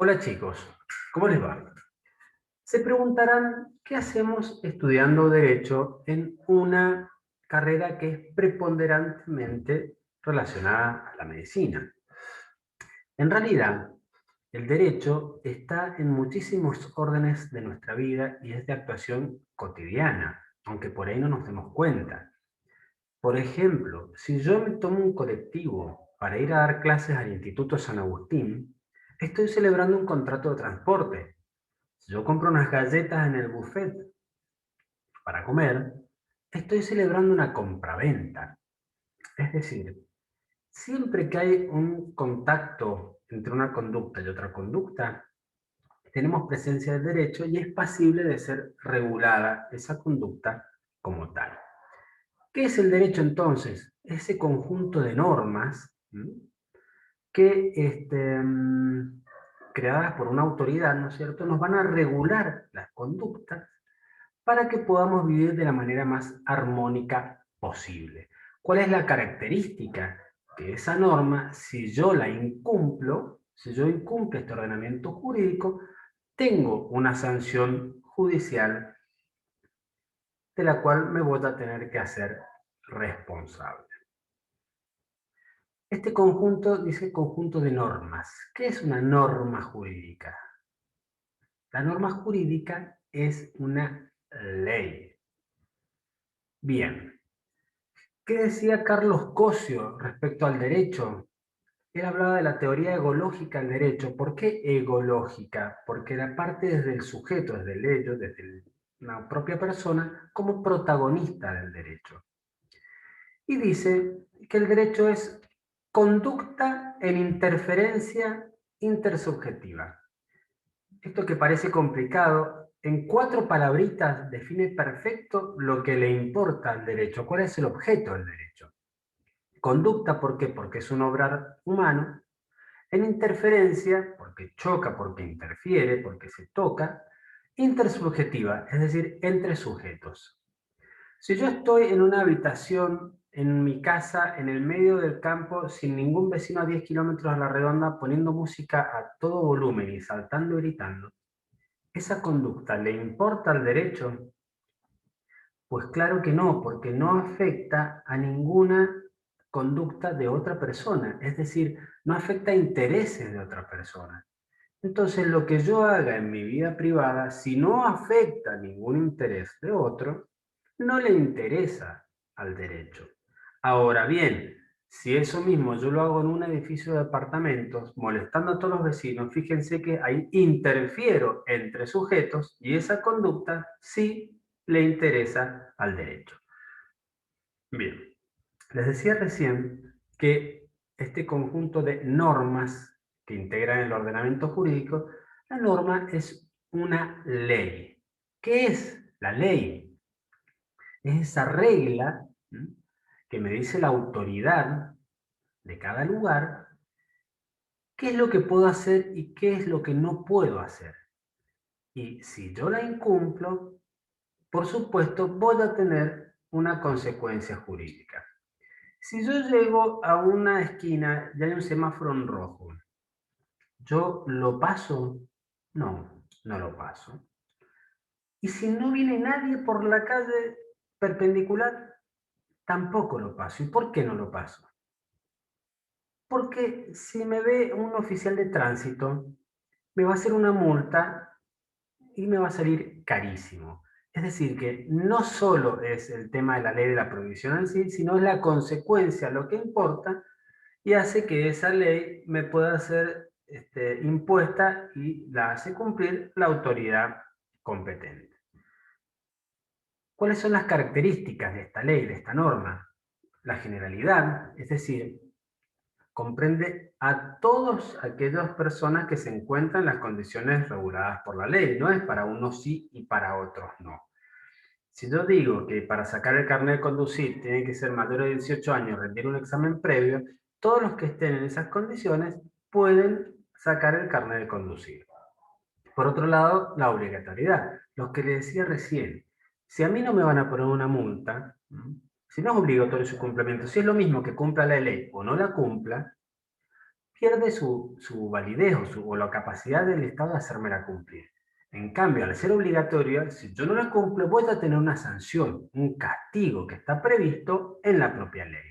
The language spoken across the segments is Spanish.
Hola chicos, ¿cómo les va? Se preguntarán, ¿qué hacemos estudiando Derecho en una carrera que es preponderantemente relacionada a la medicina? En realidad, el Derecho está en muchísimos órdenes de nuestra vida y es de actuación cotidiana, aunque por ahí no nos demos cuenta. Por ejemplo, si yo me tomo un colectivo para ir a dar clases al Instituto San Agustín, estoy celebrando un contrato de transporte. Si yo compro unas galletas en el buffet para comer, estoy celebrando una compraventa. Es decir, siempre que hay un contacto entre una conducta y otra conducta, tenemos presencia del derecho y es pasible de ser regulada esa conducta como tal. ¿Qué es el derecho entonces? Ese conjunto de normas que creadas por una autoridad, ¿no es cierto?, nos van a regular las conductas para que podamos vivir de la manera más armónica posible. ¿Cuál es la característica? Que esa norma, si yo la incumplo, si yo incumplo este ordenamiento jurídico, tengo una sanción judicial de la cual me voy a tener que hacer responsable. Este conjunto dice conjunto de normas. ¿Qué es una norma jurídica? La norma jurídica es una ley. Bien, ¿qué decía Carlos Cosio respecto al derecho? Él hablaba de la teoría egológica del derecho. ¿Por qué egológica? Porque la parte desde el sujeto, desde el ello, desde la propia persona, como protagonista del derecho. Y dice que el derecho es conducta en interferencia intersubjetiva. Esto que parece complicado, en 4 palabritas define perfecto lo que le importa al derecho. ¿Cuál es el objeto del derecho? Conducta, ¿por qué? Porque es un obrar humano. En interferencia, porque choca, porque interfiere, porque se toca. Intersubjetiva, es decir, entre sujetos. Si yo estoy en una habitación, en mi casa, en el medio del campo, sin ningún vecino a 10 kilómetros a la redonda, poniendo música a todo volumen y saltando y gritando, ¿esa conducta le importa al derecho? Pues claro que no, porque no afecta a ninguna conducta de otra persona, es decir, no afecta a intereses de otra persona. Entonces, lo que yo haga en mi vida privada, si no afecta a ningún interés de otro, no le interesa al derecho. Ahora bien, si eso mismo yo lo hago en un edificio de apartamentos, molestando a todos los vecinos, fíjense que ahí interfiero entre sujetos y esa conducta sí le interesa al derecho. Bien, les decía recién que este conjunto de normas que integran el ordenamiento jurídico, la norma es una ley. ¿Qué es la ley? Es esa regla que me dice la autoridad de cada lugar qué es lo que puedo hacer y qué es lo que no puedo hacer. Y si yo la incumplo, por supuesto, voy a tener una consecuencia jurídica. Si yo llego a una esquina y hay un semáforo en rojo, ¿yo lo paso? No, no lo paso. Y si no viene nadie por la calle perpendicular, tampoco lo paso. ¿Y por qué no lo paso? Porque si me ve un oficial de tránsito, me va a hacer una multa y me va a salir carísimo. Es decir, que no solo es el tema de la ley de la prohibición en sí, sino es la consecuencia, lo que importa, y hace que esa ley me pueda ser impuesta y la hace cumplir la autoridad competente. ¿Cuáles son las características de esta ley, de esta norma? La generalidad, es decir, comprende a todas aquellas personas que se encuentran en las condiciones reguladas por la ley. No es para unos sí y para otros no. Si yo digo que para sacar el carnet de conducir tienen que ser mayores de 18 años, rendir un examen previo, todos los que estén en esas condiciones pueden sacar el carnet de conducir. Por otro lado, la obligatoriedad. Lo que le decía recién, si a mí no me van a poner una multa, si no es obligatorio su cumplimiento, si es lo mismo que cumpla la ley o no la cumpla, pierde su validez o la capacidad del Estado de hacérmela cumplir. En cambio, al ser obligatoria, si yo no la cumplo, voy a tener una sanción, un castigo que está previsto en la propia ley.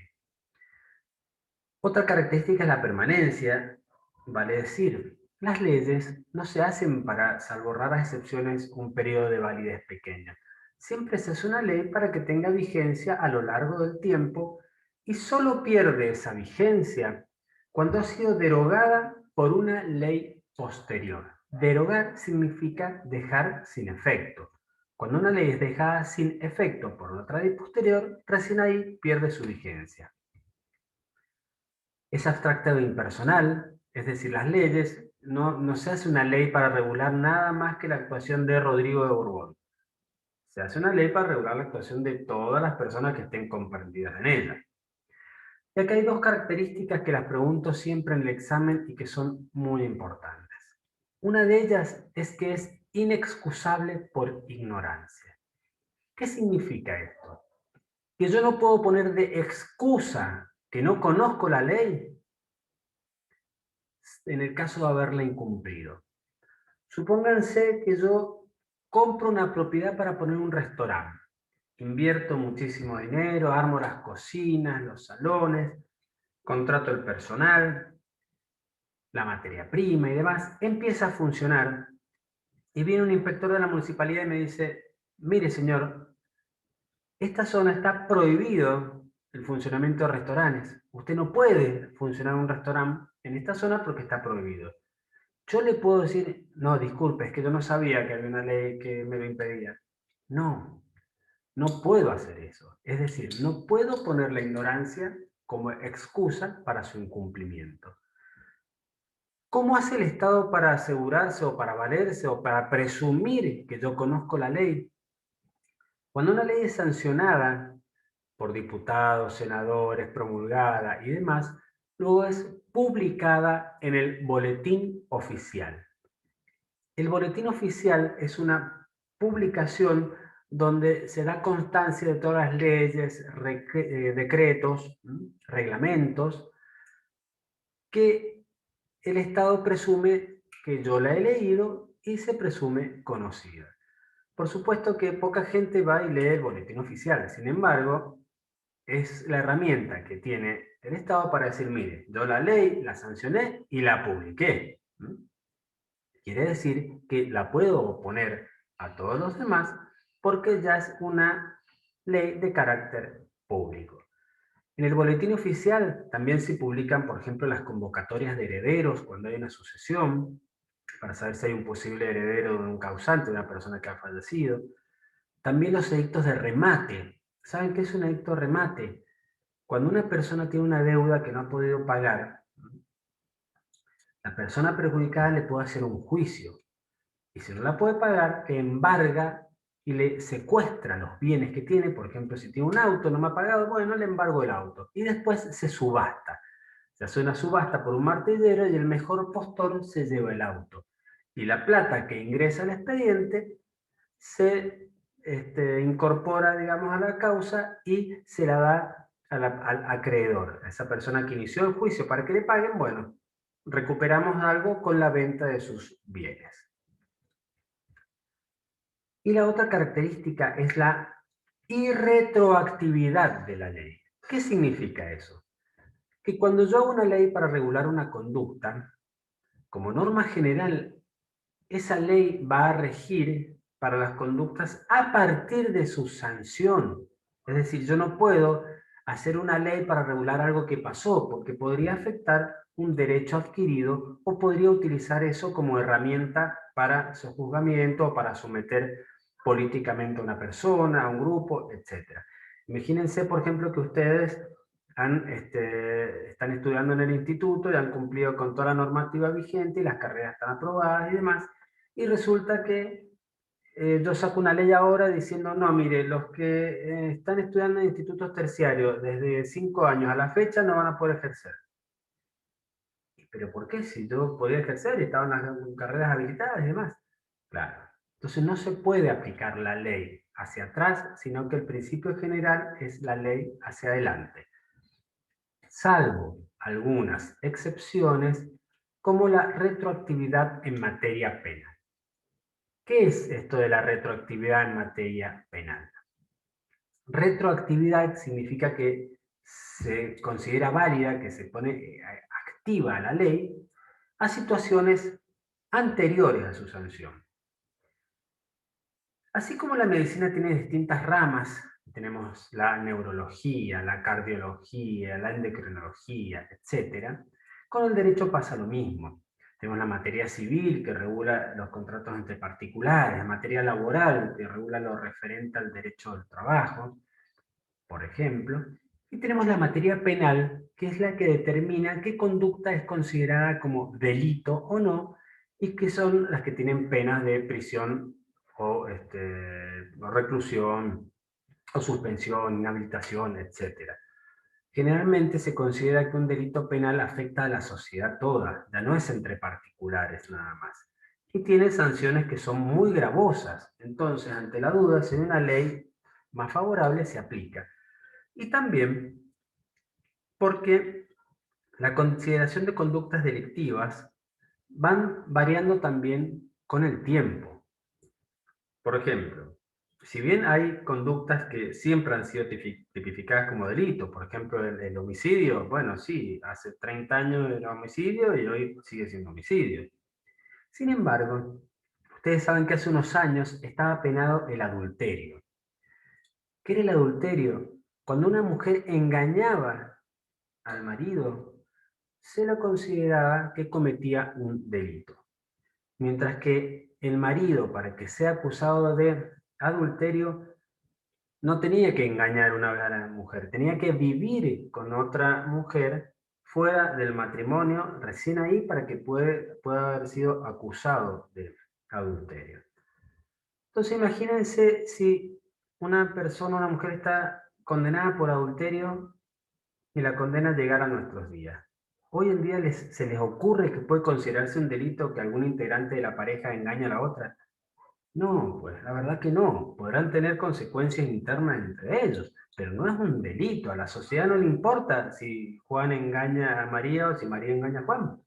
Otra característica es la permanencia, vale decir, las leyes no se hacen para, salvo raras excepciones, un periodo de validez pequeño. Siempre se hace una ley para que tenga vigencia a lo largo del tiempo y solo pierde esa vigencia cuando ha sido derogada por una ley posterior. Derogar significa dejar sin efecto. Cuando una ley es dejada sin efecto por otra ley posterior, recién ahí pierde su vigencia. Es abstracta o impersonal, es decir, las leyes, no se hace una ley para regular nada más que la actuación de Rodrigo de Borbón. Se hace una ley para regular la actuación de todas las personas que estén comprendidas en ella. Y acá hay dos características que las pregunto siempre en el examen y que son muy importantes. Una de ellas es que es inexcusable por ignorancia. ¿Qué significa esto? Que yo no puedo poner de excusa que no conozco la ley en el caso de haberla incumplido. Supónganse que yo compro una propiedad para poner un restaurante. Invierto muchísimo dinero, armo las cocinas, los salones, contrato el personal, la materia prima y demás. Empieza a funcionar y viene un inspector de la municipalidad y me dice, mire señor, esta zona está prohibido el funcionamiento de restaurantes. Usted no puede funcionar un restaurante en esta zona porque está prohibido. Yo le puedo decir, no, disculpe, es que yo no sabía que había una ley que me lo impedía. No, no puedo hacer eso. Es decir, no puedo poner la ignorancia como excusa para su incumplimiento. ¿Cómo hace el Estado para asegurarse o para valerse o para presumir que yo conozco la ley? Cuando una ley es sancionada por diputados, senadores, promulgada y demás, luego es publicada en el boletín oficial. El boletín oficial es una publicación donde se da constancia de todas las leyes, decretos, reglamentos, que el Estado presume que yo la he leído y se presume conocida. Por supuesto que poca gente va y lee el boletín oficial, sin embargo, es la herramienta que tiene el Estado para decir, mire, yo la leí, la sancioné y la publiqué. Quiere decir que la puedo oponer a todos los demás porque ya es una ley de carácter público. En el boletín oficial también se publican, por ejemplo, las convocatorias de herederos cuando hay una sucesión, para saber si hay un posible heredero de un causante, de una persona que ha fallecido. También los edictos de remate. ¿Saben qué es un edicto de remate? Cuando una persona tiene una deuda que no ha podido pagar, la persona perjudicada le puede hacer un juicio. Y si no la puede pagar, le embarga y le secuestra los bienes que tiene. Por ejemplo, si tiene un auto, no me ha pagado, bueno, le embargo el auto. Y después se subasta. Se hace una subasta por un martillero y el mejor postor se lleva el auto. Y la plata que ingresa al expediente se incorpora, digamos, a la causa y se la da al acreedor, a esa persona que inició el juicio para que le paguen. Bueno, recuperamos algo con la venta de sus bienes. Y la otra característica es la irretroactividad de la ley. ¿Qué significa eso? Que cuando yo hago una ley para regular una conducta, como norma general, esa ley va a regir para las conductas a partir de su sanción. Es decir, yo no puedo hacer una ley para regular algo que pasó, porque podría afectar un derecho adquirido o podría utilizar eso como herramienta para sojuzgamiento o para someter políticamente a una persona, a un grupo, etc. Imagínense, por ejemplo, que ustedes están estudiando en el instituto y han cumplido con toda la normativa vigente y las carreras están aprobadas y demás, y resulta que yo saco una ley ahora diciendo, no, mire, los que están estudiando en institutos terciarios desde 5 años a la fecha no van a poder ejercer. ¿Pero por qué? Si yo podía ejercer y estaban las carreras habilitadas y demás. Claro. Entonces no se puede aplicar la ley hacia atrás, sino que el principio general es la ley hacia adelante. Salvo algunas excepciones, como la retroactividad en materia penal. ¿Qué es esto de la retroactividad en materia penal? Retroactividad significa que se considera válida, que se pone activa la ley a situaciones anteriores a su sanción. Así como la medicina tiene distintas ramas, tenemos la neurología, la cardiología, la endocrinología, etc., con el derecho pasa lo mismo. Tenemos la materia civil que regula los contratos entre particulares, la materia laboral que regula lo referente al derecho del trabajo, por ejemplo, y tenemos la materia penal, que es la que determina qué conducta es considerada como delito o no, y que son las que tienen penas de prisión o reclusión, o suspensión, inhabilitación, etc. Generalmente se considera que un delito penal afecta a la sociedad toda, ya no es entre particulares nada más, y tiene sanciones que son muy gravosas. Entonces, ante la duda, si hay una ley más favorable, se aplica. Y también porque la consideración de conductas delictivas van variando también con el tiempo. Por ejemplo, si bien hay conductas que siempre han sido tipificadas como delito, por ejemplo, el homicidio, bueno, sí, hace 30 años era homicidio y hoy sigue siendo homicidio. Sin embargo, ustedes saben que hace unos años estaba penado el adulterio. ¿Qué era el adulterio? Cuando una mujer engañaba al marido, se lo consideraba que cometía un delito. Mientras que el marido, para que sea acusado de adulterio, no tenía que engañar una vez a la mujer, tenía que vivir con otra mujer fuera del matrimonio, recién ahí, para que pueda haber sido acusado de adulterio. Entonces imagínense si una persona, una mujer está condenada por adulterio y la condena llegara a nuestros días. Hoy en día se les ocurre que puede considerarse un delito que algún integrante de la pareja engaña a la otra. No, pues la verdad que no. Podrán tener consecuencias internas entre ellos, pero no es un delito. A la sociedad no le importa si Juan engaña a María o si María engaña a Juan.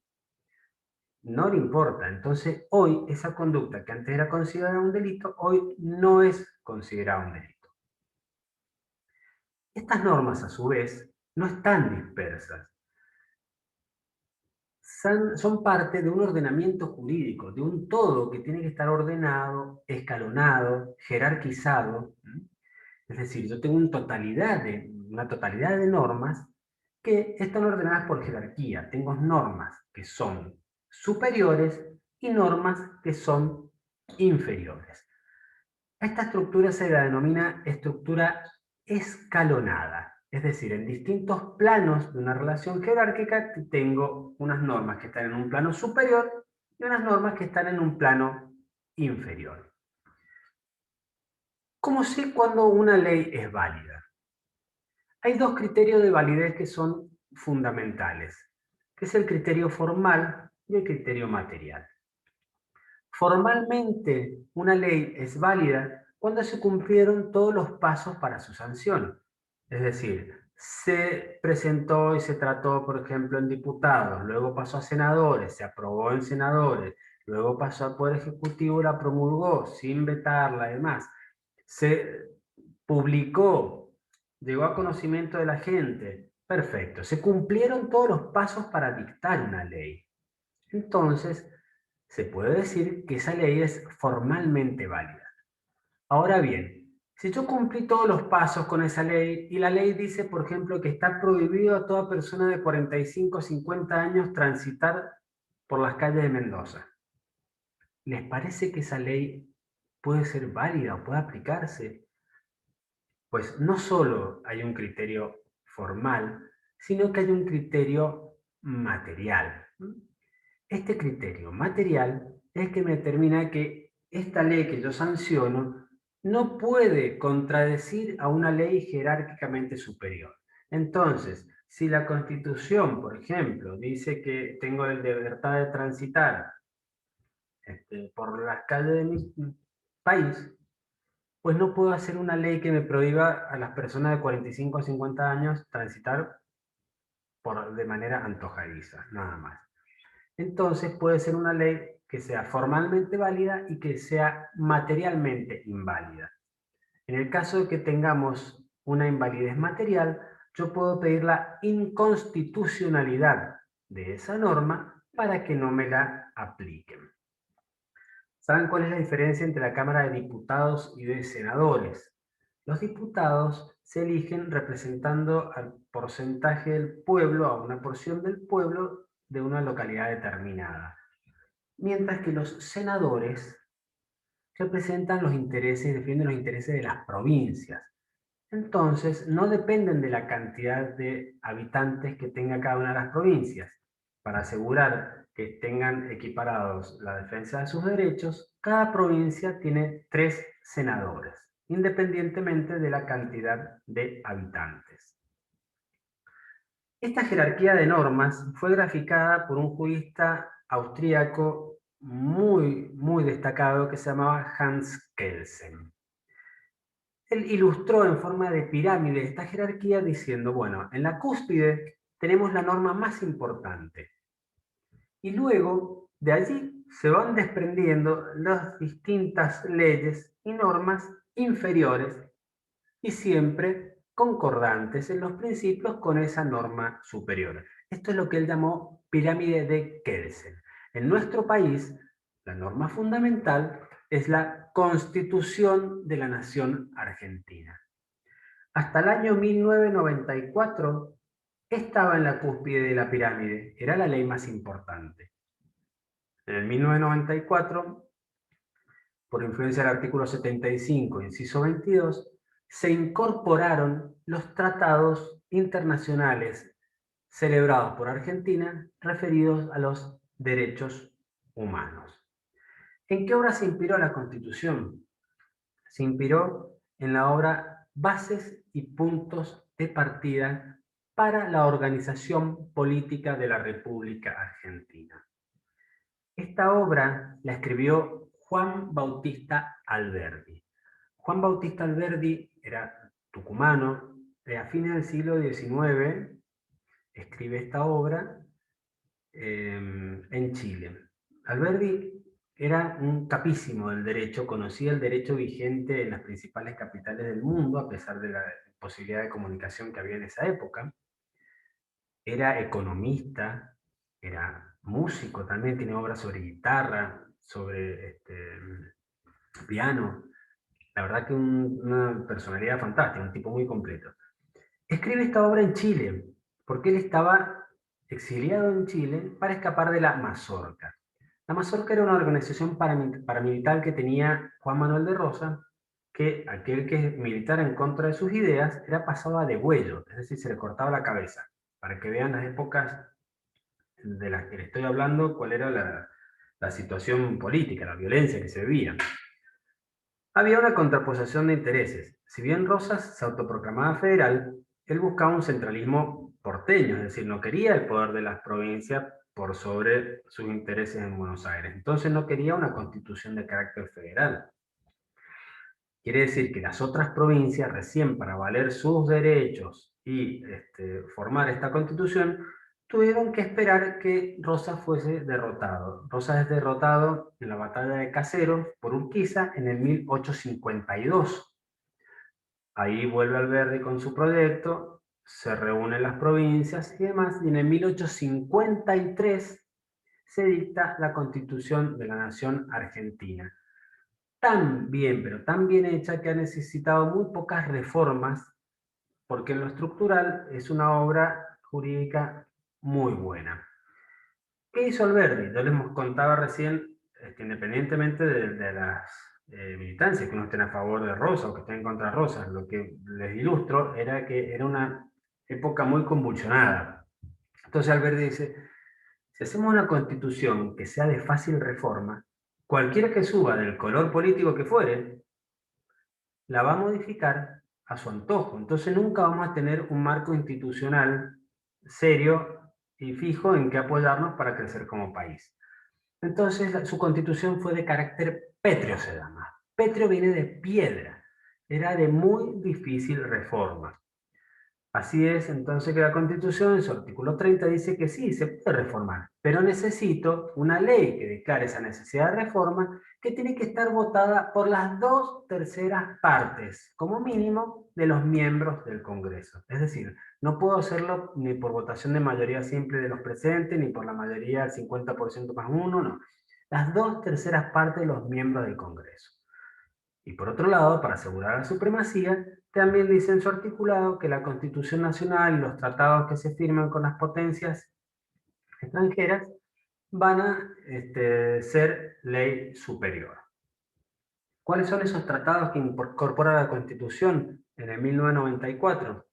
No le importa. Entonces, hoy esa conducta que antes era considerada un delito, hoy no es considerada un delito. Estas normas, a su vez, no están dispersas. Son parte de un ordenamiento jurídico, de un todo que tiene que estar ordenado, escalonado, jerarquizado. Es decir, yo tengo una totalidad de normas que están ordenadas por jerarquía. Tengo normas que son superiores y normas que son inferiores. Esta estructura se la denomina estructura escalonada. Es decir, en distintos planos de una relación jerárquica tengo unas normas que están en un plano superior y unas normas que están en un plano inferior. ¿Cómo sé cuándo una ley es válida? Hay dos criterios de validez que son fundamentales, que es el criterio formal y el criterio material. Formalmente, una ley es válida cuando se cumplieron todos los pasos para su sanción. Es decir, se presentó y se trató, por ejemplo, en diputados, luego pasó a senadores, se aprobó en senadores, luego pasó al Poder Ejecutivo y la promulgó sin vetarla y demás. Se publicó, llegó a conocimiento de la gente. Perfecto, se cumplieron todos los pasos para dictar una ley. Entonces, se puede decir que esa ley es formalmente válida. Ahora bien, si yo cumplí todos los pasos con esa ley y la ley dice, por ejemplo, que está prohibido a toda persona de 45 o 50 años transitar por las calles de Mendoza, ¿les parece que esa ley puede ser válida o puede aplicarse? Pues no solo hay un criterio formal, sino que hay un criterio material. Este criterio material es que me determina que esta ley que yo sanciono no puede contradecir a una ley jerárquicamente superior. Entonces, si la Constitución, por ejemplo, dice que tengo la libertad de transitar por las calles de mi país, pues no puedo hacer una ley que me prohíba a las personas de 45 a 50 años transitar de manera antojadiza, nada más. Entonces puede ser una ley que sea formalmente válida y que sea materialmente inválida. En el caso de que tengamos una invalidez material, yo puedo pedir la inconstitucionalidad de esa norma para que no me la apliquen. ¿Saben cuál es la diferencia entre la Cámara de Diputados y de senadores? Los diputados se eligen representando al porcentaje del pueblo, a una porción del pueblo de una localidad determinada, mientras que los senadores representan los intereses, defienden los intereses de las provincias. Entonces, no dependen de la cantidad de habitantes que tenga cada una de las provincias. Para asegurar que tengan equiparados la defensa de sus derechos, cada provincia tiene 3 senadores, independientemente de la cantidad de habitantes. Esta jerarquía de normas fue graficada por un jurista austríaco muy destacado que se llamaba Hans Kelsen. Él ilustró en forma de pirámide esta jerarquía diciendo, bueno, en la cúspide tenemos la norma más importante. Y luego de allí se van desprendiendo las distintas leyes y normas inferiores y siempre concordantes en los principios con esa norma superior. Esto es lo que él llamó pirámide de Kelsen. En nuestro país, la norma fundamental es la Constitución de la Nación Argentina. Hasta el año 1994 estaba en la cúspide de la pirámide, era la ley más importante. En el 1994, por influencia del artículo 75, inciso 22, se incorporaron los tratados internacionales celebrados por Argentina referidos a los derechos humanos. ¿En qué obra se inspiró la Constitución? Se inspiró en la obra Bases y puntos de partida para la organización política de la República Argentina. Esta obra la escribió Juan Bautista Alberdi. Juan Bautista Alberdi era tucumano, a fines del siglo XIX escribe esta obra en Chile. Alberdi era un capísimo del derecho, conocía el derecho vigente en las principales capitales del mundo, a pesar de la posibilidad de comunicación que había en esa época. Era economista, era músico, también tiene obras sobre guitarra, sobre piano. La verdad que una personalidad fantástica, un tipo muy completo. Escribe esta obra en Chile, porque él estaba exiliado en Chile para escapar de la Mazorca. La Mazorca era una organización paramilitar que tenía Juan Manuel de Rosas, que aquel que militara en contra de sus ideas era pasado a degüello, es decir, se le cortaba la cabeza, para que vean las épocas de las que le estoy hablando, cuál era la situación política, la violencia que se vivía. Había una contraposición de intereses. Si bien Rosas se autoproclamaba federal, él buscaba un centralismo porteño, es decir, no quería el poder de las provincias por sobre sus intereses en Buenos Aires. Entonces no quería una constitución de carácter federal. Quiere decir que las otras provincias, recién para valer sus derechos y formar esta constitución, tuvieron que esperar que Rosas fuese derrotado. Rosas es derrotado en la batalla de Caseros por Urquiza en el 1852. Ahí vuelve Alberdi con su proyecto, se reúnen las provincias y demás, y en el 1853 se dicta la Constitución de la Nación Argentina. Tan bien, pero tan bien hecha que ha necesitado muy pocas reformas, porque en lo estructural es una obra jurídica muy buena. ¿Qué hizo Alberdi? Yo les contaba recién, independientemente de las militancias, que uno estén a favor de Rosa o que estén en contra de Rosa, lo que les ilustro era que era una época muy convulsionada. Entonces Alberdi dice, si hacemos una constitución que sea de fácil reforma, cualquiera que suba del color político que fuere, la va a modificar a su antojo. Entonces nunca vamos a tener un marco institucional serio y fijo en que apoyarnos para crecer como país. Entonces su constitución fue de carácter pétreo, se llama. Pétreo viene de piedra. Era de muy difícil reforma. Así es, entonces que la Constitución en su artículo 30 dice que sí, se puede reformar, pero necesito una ley que declare esa necesidad de reforma que tiene que estar votada por las 2/3 partes, como mínimo, de los miembros del Congreso. Es decir, no puedo hacerlo ni por votación de mayoría simple de los presentes, ni por la mayoría del 50% más uno, no. Las 2/3 partes de los miembros del Congreso. Y por otro lado, para asegurar la supremacía, también dice en su articulado que la Constitución Nacional y los tratados que se firman con las potencias extranjeras van a ser ley superior. ¿Cuáles son esos tratados que incorpora la Constitución en el 1994?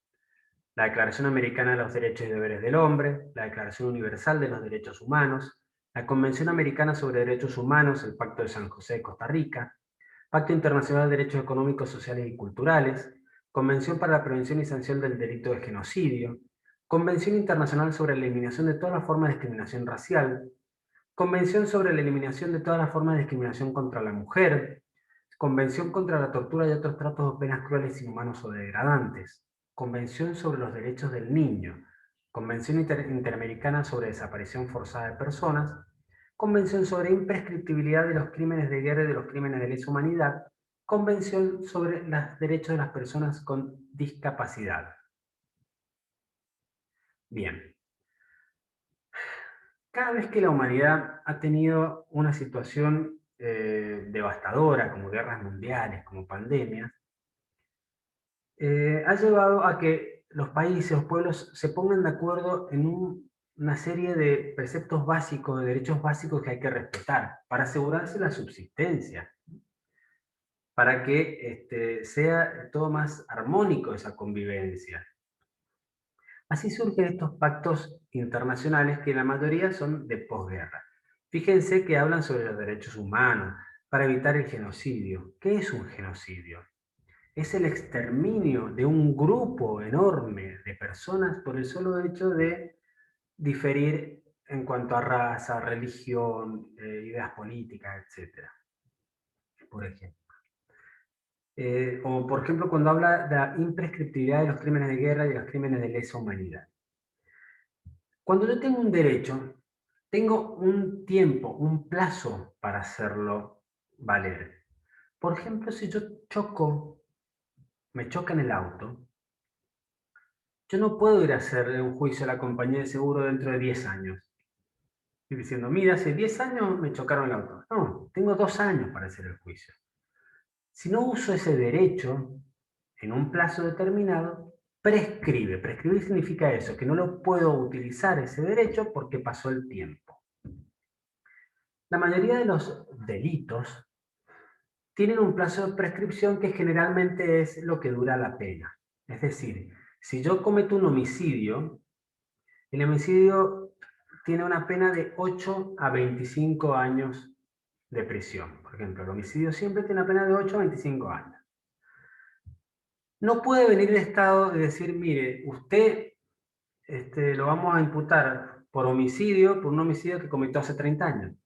La Declaración Americana de los Derechos y Deberes del Hombre, la Declaración Universal de los Derechos Humanos, la Convención Americana sobre Derechos Humanos, el Pacto de San José de Costa Rica, Pacto Internacional de Derechos Económicos, Sociales y Culturales, Convención para la Prevención y Sanción del Delito de Genocidio, Convención Internacional sobre la Eliminación de todas las formas de discriminación racial, Convención sobre la Eliminación de todas las formas de discriminación contra la mujer, Convención contra la tortura y otros tratos o penas crueles, inhumanos o degradantes, Convención sobre los Derechos del Niño, Convención Interamericana sobre Desaparición Forzada de Personas, Convención sobre imprescriptibilidad de los crímenes de guerra y de los crímenes de lesa humanidad, Convención sobre los derechos de las personas con discapacidad. Bien, cada vez que la humanidad ha tenido una situación devastadora, como guerras mundiales, como pandemias, ha llevado a que los países, los pueblos se pongan de acuerdo en una serie de preceptos básicos, de derechos básicos que hay que respetar para asegurarse la subsistencia, para que sea todo más armónico esa convivencia. Así surgen estos pactos internacionales que la mayoría son de posguerra. Fíjense que hablan sobre los derechos humanos para evitar el genocidio. ¿Qué es un genocidio? Es el exterminio de un grupo enorme de personas por el solo hecho de diferir en cuanto a raza, religión, ideas políticas, etcétera, por ejemplo. O, por ejemplo, cuando habla de la imprescriptibilidad de los crímenes de guerra y de los crímenes de lesa humanidad. Cuando yo tengo un derecho, tengo un tiempo, un plazo para hacerlo valer. Por ejemplo, si yo me choca en el auto, yo no puedo ir a hacerle un juicio a la compañía de seguro dentro de 10 años. Y diciendo, mira, hace 10 años me chocaron el auto. No, tengo 2 años para hacer el juicio. Si no uso ese derecho en un plazo determinado, prescribe. Prescribir significa eso, que no lo puedo utilizar ese derecho porque pasó el tiempo. La mayoría de los delitos tienen un plazo de prescripción que generalmente es lo que dura la pena. Es decir, si yo cometo un homicidio, el homicidio tiene una pena de 8 a 25 años de prisión. Por ejemplo, el homicidio siempre tiene una pena de 8 a 25 años. No puede venir el Estado y decir, mire, usted lo vamos a imputar por homicidio, por un homicidio que cometió hace 30 años.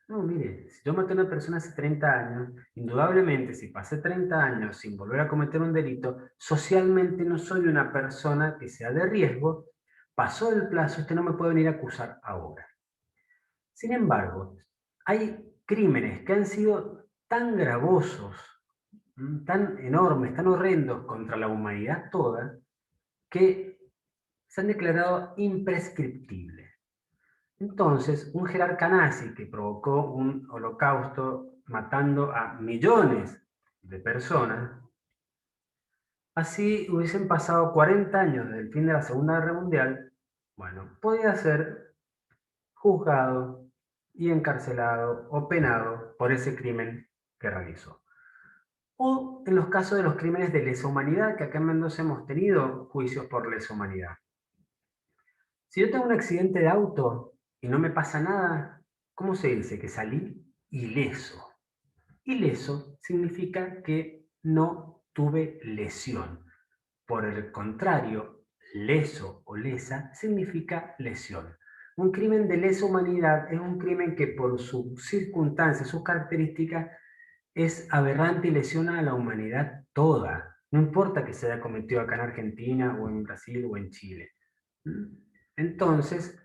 No, mire, si yo maté a una persona hace 30 años, indudablemente si pasé 30 años sin volver a cometer un delito, socialmente no soy una persona que sea de riesgo, pasó el plazo, usted no me puede venir a acusar ahora. Sin embargo, hay crímenes que han sido tan gravosos, tan enormes, tan horrendos contra la humanidad toda, que se han declarado imprescriptibles. Entonces, un jerarca nazi que provocó un holocausto matando a millones de personas, así hubiesen pasado 40 años desde el fin de la Segunda Guerra Mundial, bueno, podía ser juzgado y encarcelado o penado por ese crimen que realizó. O en los casos de los crímenes de lesa humanidad, que acá en Mendoza hemos tenido juicios por lesa humanidad. Si yo tengo un accidente de auto y no me pasa nada, ¿cómo se dice? Que salí ileso. Ileso significa que no tuve lesión. Por el contrario, leso o lesa significa lesión. Un crimen de lesa humanidad es un crimen que por sus circunstancias, sus características, es aberrante y lesiona a la humanidad toda. No importa que se haya cometido acá en Argentina o en Brasil o en Chile. Entonces,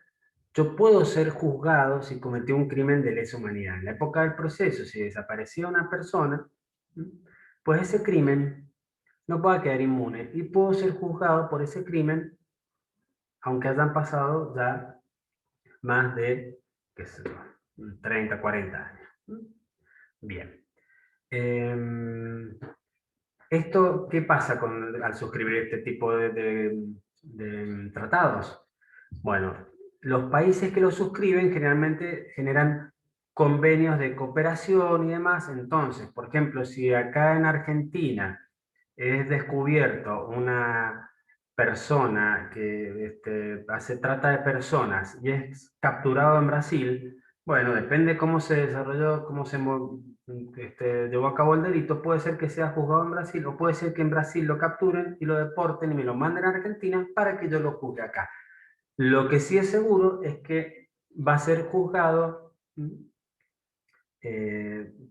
yo puedo ser juzgado si cometí un crimen de lesa humanidad. En la época del proceso, si desaparecía una persona, pues ese crimen no puede quedar inmune y puedo ser juzgado por ese crimen, aunque hayan pasado ya más de, qué sé yo, 30, 40 años. Bien. ¿Esto qué pasa al suscribir este tipo de tratados? Bueno, los países que lo suscriben generalmente generan convenios de cooperación y demás. Entonces, por ejemplo, si acá en Argentina es descubierto una persona que hace trata de personas y es capturado en Brasil, bueno, depende cómo se desarrolló, cómo llevó a cabo el delito, puede ser que sea juzgado en Brasil o puede ser que en Brasil lo capturen y lo deporten y me lo manden a Argentina para que yo lo juzgue acá. Lo que sí es seguro es que va a ser juzgado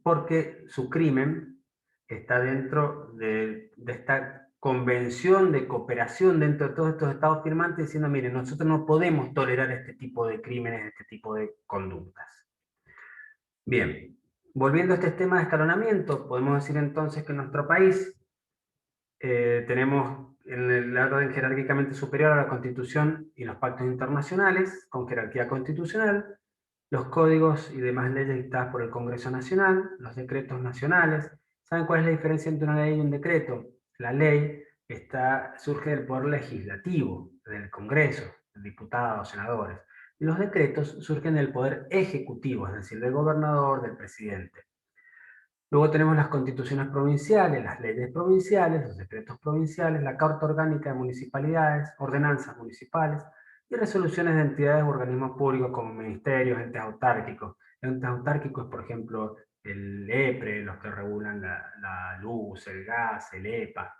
porque su crimen está dentro de esta convención de cooperación dentro de todos estos estados firmantes diciendo, miren, nosotros no podemos tolerar este tipo de crímenes, este tipo de conductas. Bien, volviendo a este tema de escalonamiento, podemos decir entonces que en nuestro país tenemos en el orden jerárquicamente superior a la Constitución y los pactos internacionales, con jerarquía constitucional, los códigos y demás leyes dictadas por el Congreso Nacional, los decretos nacionales. ¿Saben cuál es la diferencia entre una ley y un decreto? La ley surge del poder legislativo, del Congreso, de diputados, senadores. Y los decretos surgen del poder ejecutivo, es decir, del gobernador, del presidente. Luego tenemos las constituciones provinciales, las leyes provinciales, los decretos provinciales, la Carta Orgánica de Municipalidades, ordenanzas municipales y resoluciones de entidades u organismos públicos como ministerios, entes autárquicos. Entes autárquicos, por ejemplo, el EPRE, los que regulan la luz, el gas, el EPA.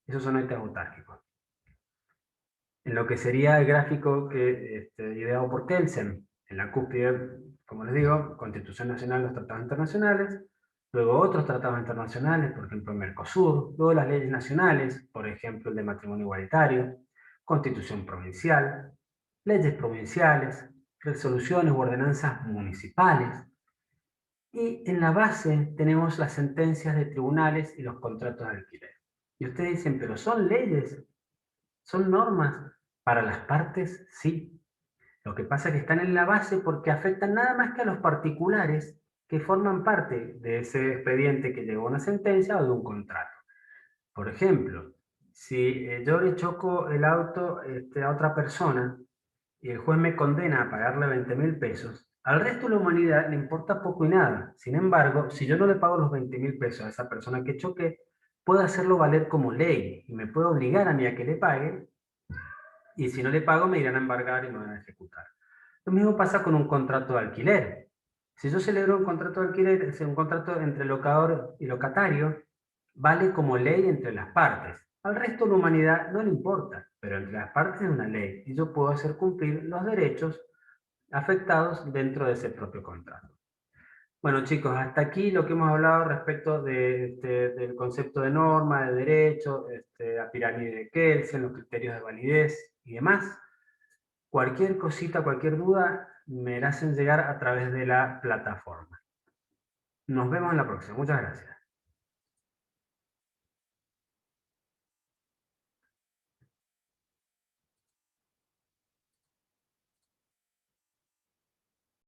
Esos son entes autárquicos. En lo que sería el gráfico ideado por Kelsen, en la cúspide, como les digo, Constitución Nacional, los tratados internacionales, luego otros tratados internacionales, por ejemplo el Mercosur, luego las leyes nacionales, por ejemplo el de matrimonio igualitario, Constitución provincial, leyes provinciales, resoluciones u ordenanzas municipales, y en la base tenemos las sentencias de tribunales y los contratos de alquiler. Y ustedes dicen, pero son leyes, son normas. Para las partes, sí. Lo que pasa es que están en la base porque afectan nada más que a los particulares que forman parte de ese expediente que llegó a una sentencia o de un contrato. Por ejemplo, si yo le choco el auto a otra persona y el juez me condena a pagarle 20.000 pesos, al resto de la humanidad le importa poco y nada. Sin embargo, si yo no le pago los 20.000 pesos a esa persona que choqué, puedo hacerlo valer como ley y me puede obligar a mí a que le pague, y si no le pago me irán a embargar y me van a ejecutar. Lo mismo pasa con un contrato de alquiler. Si yo celebro un contrato de alquiler, es un contrato entre locador y locatario, vale como ley entre las partes. Al resto de la humanidad no le importa, pero entre las partes es una ley y yo puedo hacer cumplir los derechos afectados dentro de ese propio contrato. Bueno, chicos, hasta aquí lo que hemos hablado respecto del concepto de norma, de derecho, la pirámide de Kelsen, los criterios de validez y demás. Cualquier cosita, cualquier duda, me la hacen llegar a través de la plataforma. Nos vemos en la próxima. Muchas gracias.